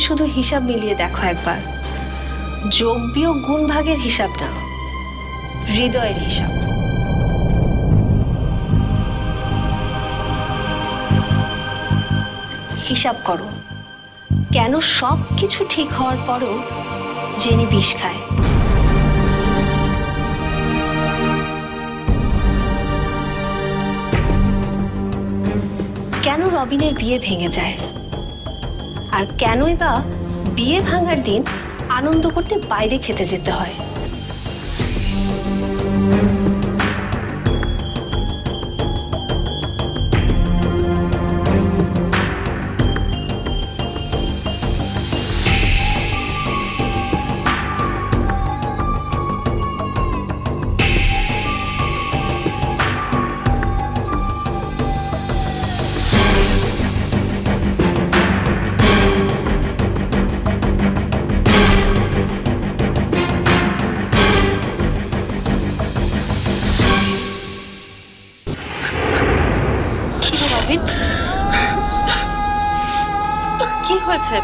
শুধু হিসাব মিলিয়ে দেখো একবার, যোগ বিয়োগ গুণ ভাগের হিসাব না, হৃদয়ের হিসাব। হিসাব করো, কেন সব কিছু ঠিক হওয়ার পরও জেনি বিষ খায়। কেন রবিনের বিয়ে ভেঙে যায়, আর কেনই বা বিয়ে ভাঙার দিন আনন্দ করতে বাইরে খেতে যেতে হয়। কি হয়েছে,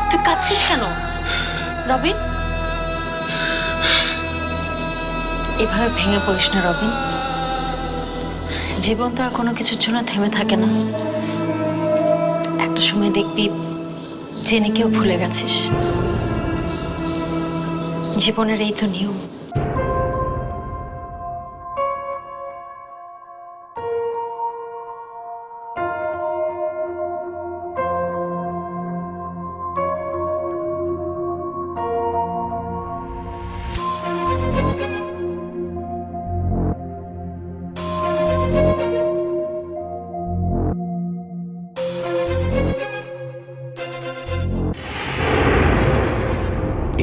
তুই কাঁদছিস কেন রবিন? এভাবে ভেঙে পড়িস না রবিন, জীবন তো আর কোনো কিছুর জন্য থেমে থাকে না। একটা সময় দেখবি জেনেকেও ভুলে গেছিস। জীবনের এই তো নিয়ম।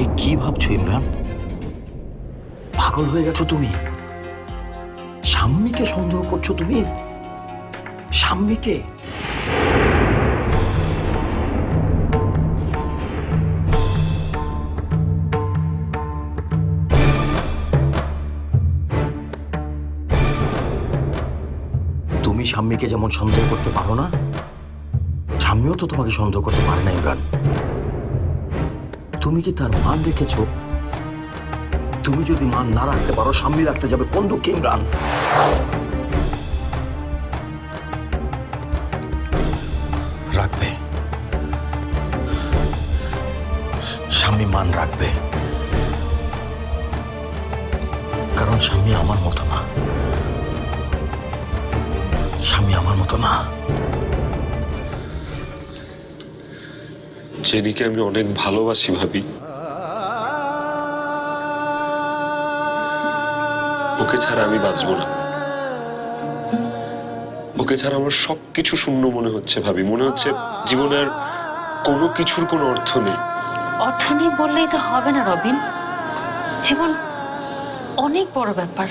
এই কি ভাবছো ইমরান? পাগল হয়ে গেছো তুমি? শাম্মীকে সন্দেহ করছো তুমি? শাম্মীকে? তুমি শাম্মীকে যেমন সন্দেহ করতে পারো না, শাম্মীও তো তোমাকে সন্দেহ করতে পারে না ইমরান। তুমি কি তার মান রেখেছো? তুমি যদি মান না রাখতে পারো, শাম্মী রাখতে যাবে কোন দুঃখে ইমরান? রাখবে, শাম্মী মান রাখবে, কারণ শাম্মী আমার মতো না। শাম্মী আমার মতো না। জেনিকে আমি অনেক ভালোবাসি ভাবি। ওকে ছাড়া আমি বাঁচবো না। ওকে ছাড়া আমার সবকিছু শূন্য মনে হচ্ছে ভাবি। মনে হচ্ছে জীবনের কোনো কিছুর কোনো অর্থ নেই। অর্থ নেই বললেই তো হবে না রবিন, জীবন অনেক বড় ব্যাপার।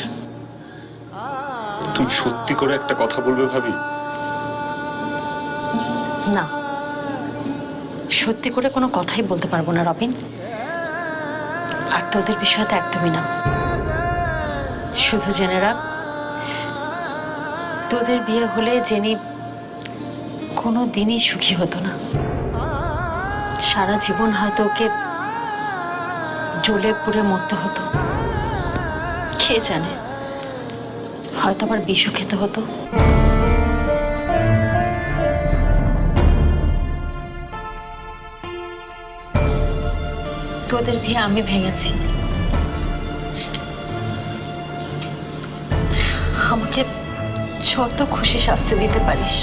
তুমি সত্যি করে একটা কথা বলবে ভাবি? না, সত্যি করে কোনো কথাই বলতে পারবো না রবিন। আর তোদের বিষয়ে তো একদমই না। শুধু জেনে রাখ, তোদের বিয়ে হলে জেনি কোনো দিনই সুখী হতো না। সারা জীবন হয়তো ওকে জ্বলে পুড়ে মরতে হতো। কে জানে, হয়তো আবার বিষও খেতে হতো। তোদের বিয়ে আমি ভেঙেছি। আমাকে যত খুশি শাস্তি দিতে পারিস।